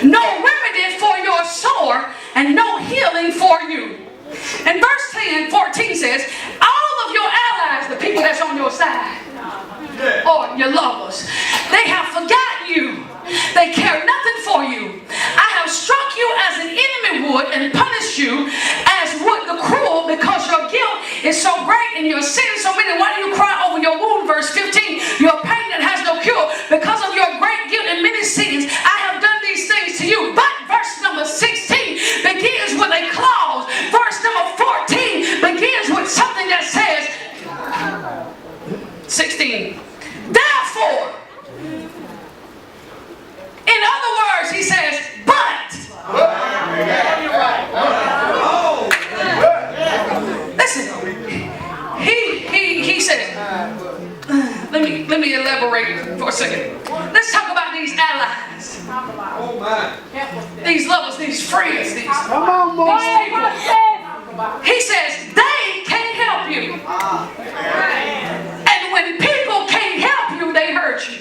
no remedy for your sore, and no healing for you. And verse 14 says, all of your allies, the people that's on your side, or your lovers, they have forgotten you. They care nothing for you. I have struck you as an enemy would and punished you as would the cruel, because your guilt is so great and your sin so many. Why do you cry over your wound? Verse 15, your pain that has no cure. Because of your great guilt and many sins, I have done these things to you. But verse number 16 begins with a clause. Verse number 14 begins with something that says, 16, therefore, in other words, he says, but. Listen, he says, let me elaborate for a second. Let's talk about these allies, these lovers, these friends, these people. He says they can't help you, and when people can't help you, they hurt you.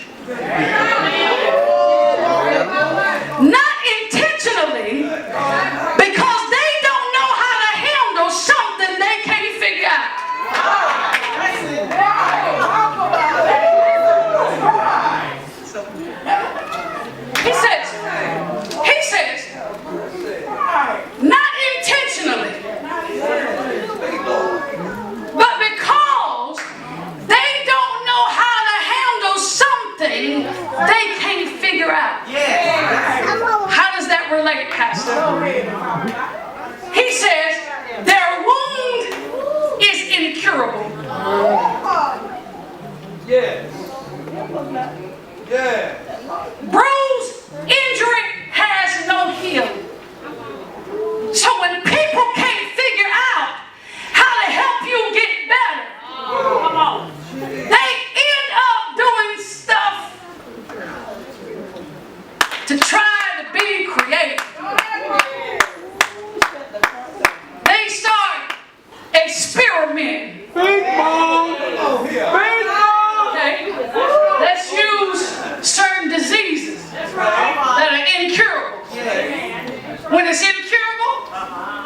Not intentionally, because they don't know how to handle something they can't figure out. He says, not intentionally, but because they don't know how to handle something they can't figure out. How does that relate, Pastor? He says their wound is incurable. Bruise, injury has no healing. So when people can't figure out how to help you get better, they end up doing stuff to try to be creative. They start experimenting. Okay? Let's use certain diseases that are incurable. When it's incurable,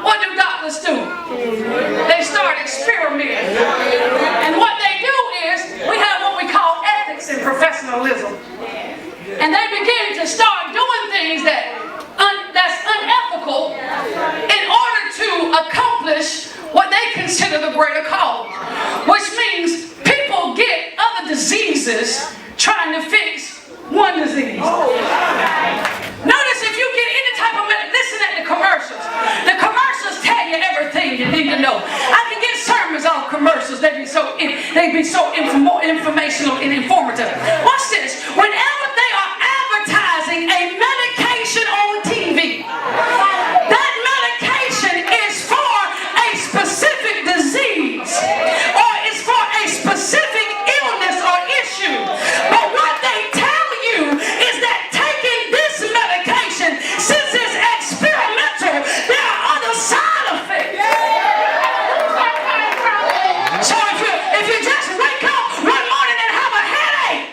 what do doctors do? They start experimenting. And what they do is, we have what we call ethics and professionalism. And they begin to start doing things that's unethical in order to accomplish what they consider the greater cause. Which means people get other diseases trying to fix one disease. Notice if you get any type of listen at the commercials. The commercials tell you everything you need to know. I can get sermons off commercials. They be so informational and informative. Watch this. Whenever they are advertising a medication on TV, that medication is for a specific disease or is for a specific illness or issue. But what they tell you is that taking this medication, since it's experimental, there are other side effects. So if you just wake up one morning and have a headache,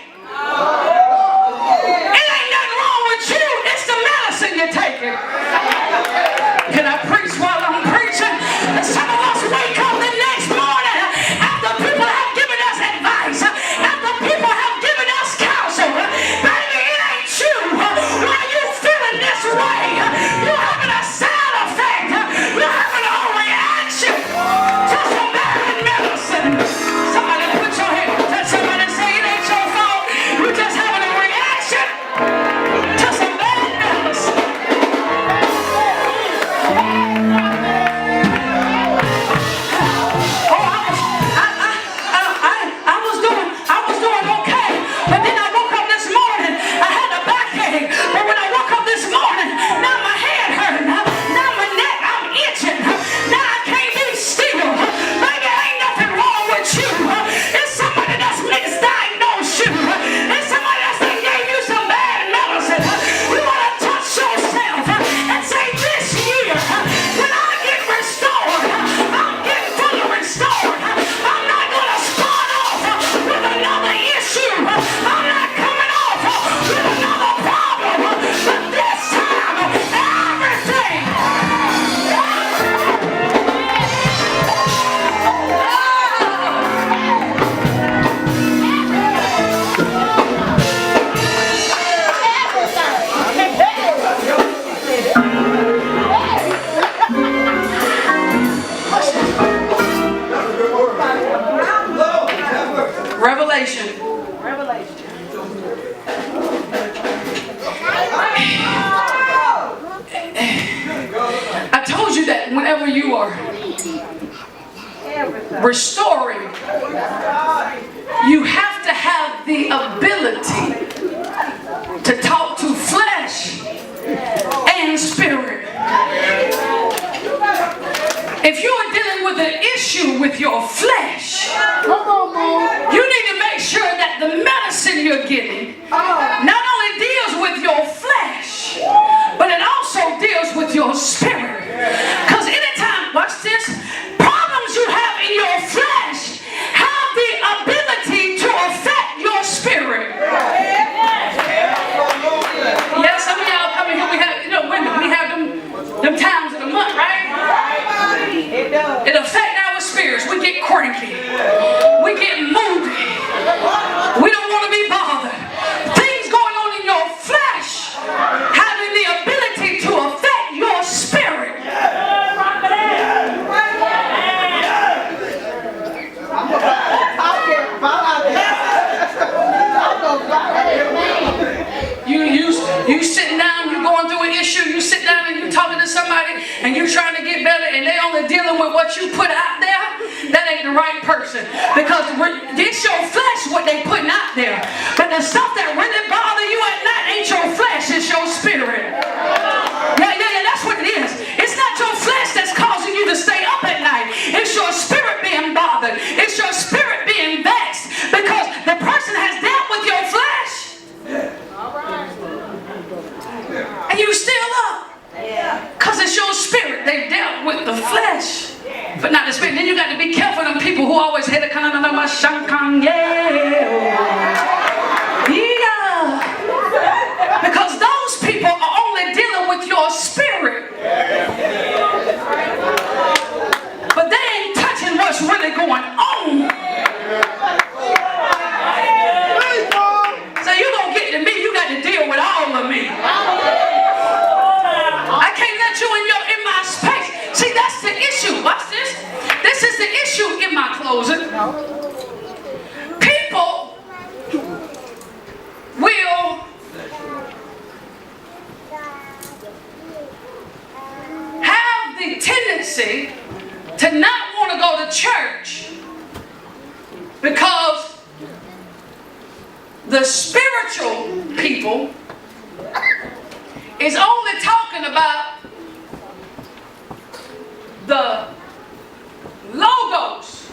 wherever you are restoring, you have to have the ability to talk to flesh and spirit. If you are dealing with an issue with your flesh, you need to make sure that the medicine you're getting not only deals with your flesh, but it also deals with your spirit. Because anytime, watch this, problems you have in your flesh have the ability to affect your spirit. Yeah, some of y'all come in here, we have, women, we have them times of the month, right? It affects our spirits. We get cranky. We get moody. We don't want to be bothered. Things going on in your flesh having the ability to affect your spirit. You sitting down, you going through an issue, you sit down and you talking to somebody and you trying to get better and they only dealing with what you put out there, that ain't the right person. Because it's your flesh what they putting out there. But the stuff that really bother you at night ain't your flesh, it's your spirit. Yeah, that's what it is. It's not your flesh that's causing you to stay up at night. It's your spirit being bothered. It's your spirit being vexed because the person has dealt with your flesh. And you still up. Because it's your spirit. They've dealt with the flesh, but not the spirit. Then you got to be careful of them people who always hit a kind of because those people are only dealing with your spirit. But they ain't touching what's really going on. So you don't get to me, you got to deal with all of me. I can't let you in my space. See, that's the issue. Watch this. This is the issue in my closing. People will have the tendency to not want to go to church because the spiritual people is only talking about the logos,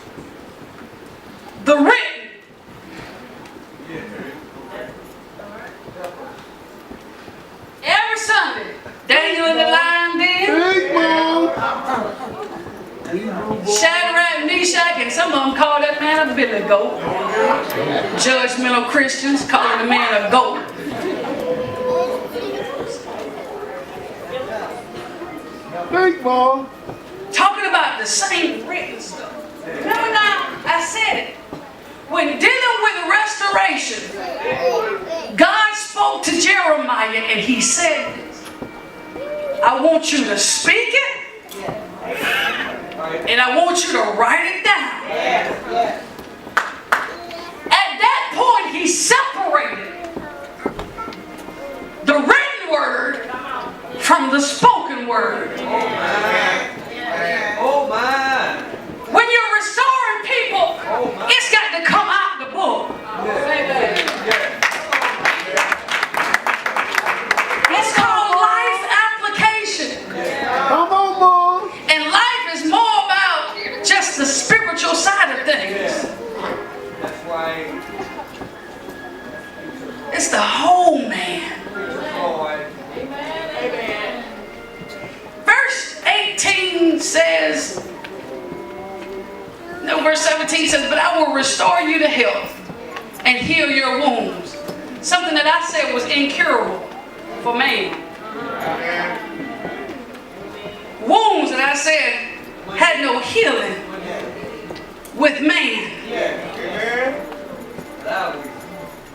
the written. Every Sunday, Daniel in the lion den, Shadrach, Meshach, and some of them call that man a billy goat. Judgmental Christians calling the man a goat. Big ball. Talking about the same written stuff. Remember now, I said it. When dealing with restoration, God spoke to Jeremiah and he said this. I want you to speak it and I want you to write it down. At that point, he separated the written word from the spoken word. Oh man. When you're restoring people, it's got to come out the book. It's called life application. Come on, Mom. And life is more about just the spiritual side of things. That's right. It's the whole man. Amen. Verse 18 says, no, verse 17 says, but I will restore you to health and heal your wounds. Something that I said was incurable for man. Wounds that I said had no healing with man.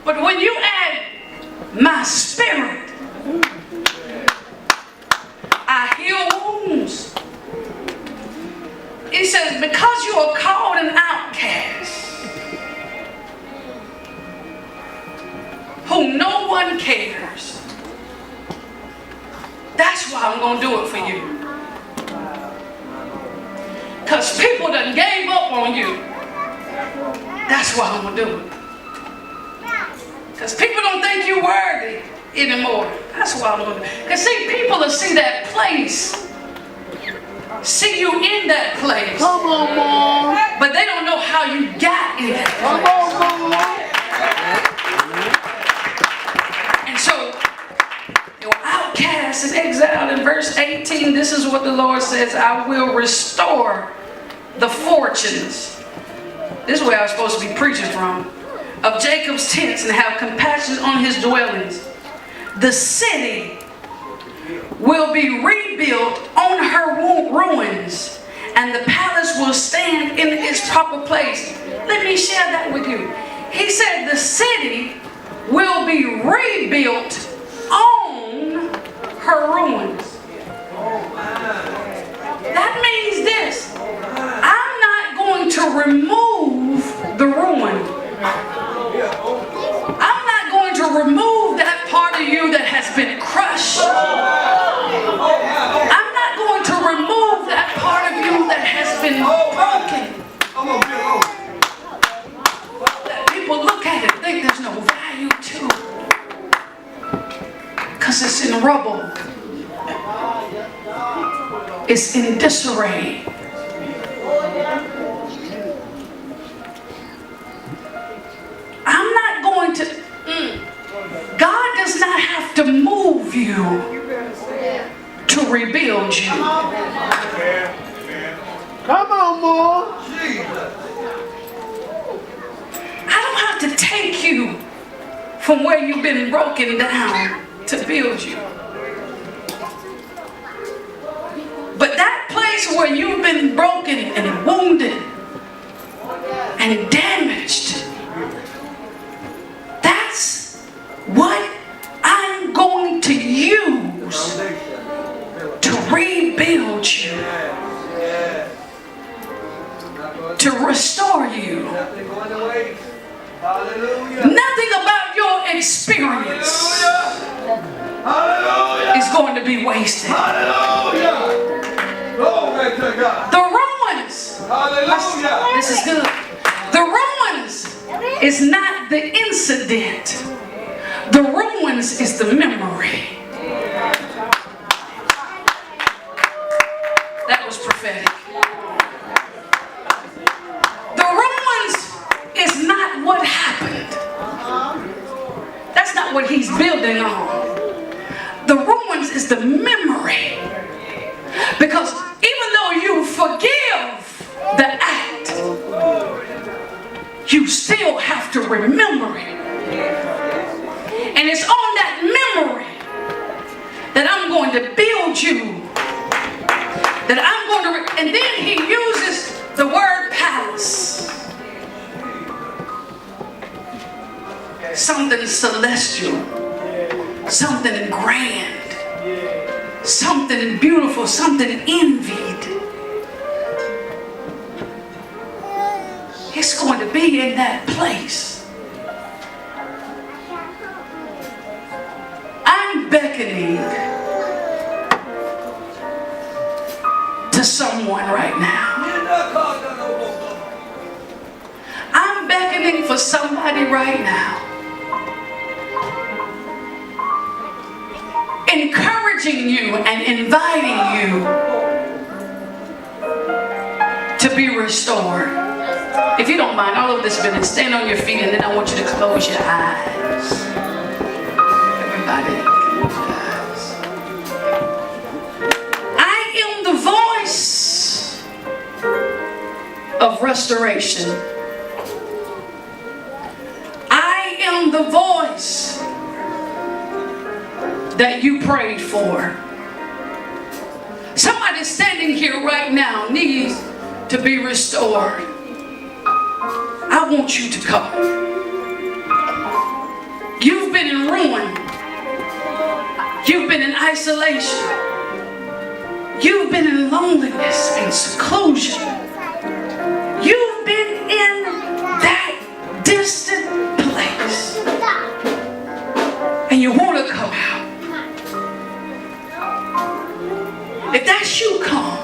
But when you add my spirit, I heal wounds. He says, because you are called an outcast, whom no one cares, that's why I'm going to do it for you. Because people done gave up on you. That's why I'm going to do it. Because people don't think you're worthy anymore. That's why I'm going to do it. Because see, people will see that place. See you in that place. Come on, Mom. But they don't know how you got in that Come place. on, Mom. And so, they were outcast and exiled. In verse 18, this is what the Lord says, I will restore the fortunes. This is where I was supposed to be preaching from. Of Jacob's tents and have compassion on his dwellings. The city will be rebuilt on her ruins, and the palace will stand in its proper place. Let me share that with you. He said the city will be rebuilt on her ruins. That means this. I'm not going to remove the ruin. I'm not going to remove that part of you that has been crushed. I'm not going to remove that part of you that has been broken. That people look at it and think there's no value to it. Because it's in rubble. It's in disarray. I'm not going to... God does not have to move you to rebuild you. Come on, Mom. I don't have to take you from where you've been broken down to build you. But that place where you've been broken and wounded and damaged, that's what I'm going to use to rebuild you, to restore you. Nothing about your experience is going to be wasted. The ruins, this is good. The ruins is not the incident. The ruins is the memory. That was prophetic. The ruins is not what happened. That's not what he's building on. The ruins is the memory. Because even though you forgive the act, you still have to remember it. And it's on that memory that I'm going to build you. That I'm going to, and then he uses the word palace. Something celestial. Something grand. Something beautiful. Something envied. It's going to be in that place. I'm beckoning to someone right now. I'm beckoning for somebody right now. Encouraging you and inviting you to be restored. If you don't mind, all of this business, stand on your feet and then I want you to close your eyes. Everybody, close your eyes. I am the voice of restoration. I am the voice that you prayed for. Somebody standing here right now needs to be restored. I want you to come. You've been in ruin. You've been in isolation. You've been in loneliness and seclusion. You've been in that distant place. And you want to come out. If that's you, come.